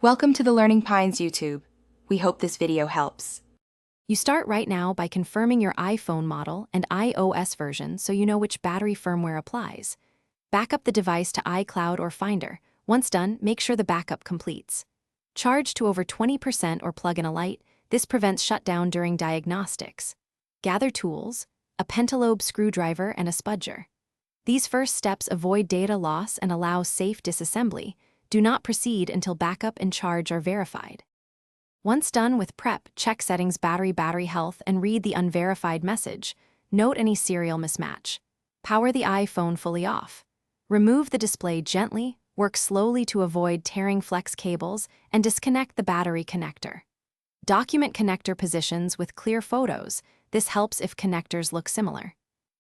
Welcome to the Learning Pines YouTube. We hope this video helps. You start right now by confirming your iPhone model and iOS version so you know which battery firmware applies. Back up the device to iCloud or Finder. Once done, make sure the backup completes. Charge to over 20% or plug in a light. This prevents shutdown during diagnostics. Gather tools, a pentalobe screwdriver and a spudger. These first steps avoid data loss and allow safe disassembly. Do not proceed until backup and charge are verified. Once done with prep, check settings battery health and read the unverified message. Note any serial mismatch. Power the iPhone fully off. Remove the display gently, work slowly to avoid tearing flex cables, and disconnect the battery connector. Document connector positions with clear photos. This helps if connectors look similar.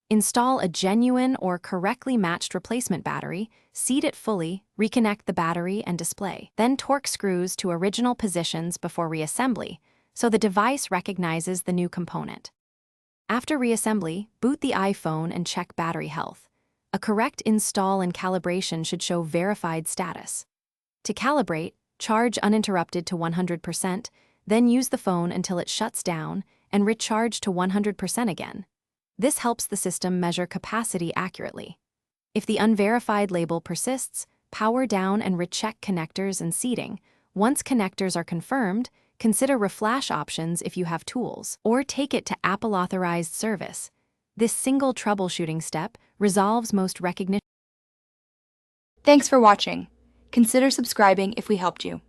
Install a genuine or correctly matched replacement battery, seat it fully, reconnect the battery and display. Then torque screws to original positions before reassembly, so the device recognizes the new component. After reassembly, boot the iPhone and check battery health. A correct install and calibration should show verified status. To calibrate, charge uninterrupted to 100%, then use the phone until it shuts down and recharge to 100% again. This helps the system measure capacity accurately. If the unverified label persists, power down and recheck connectors and seating. Once connectors are confirmed, consider reflash options if you have tools, or take it to Apple-authorized service. This single troubleshooting step resolves most recognition. Thanks for watching. Consider subscribing if we helped you.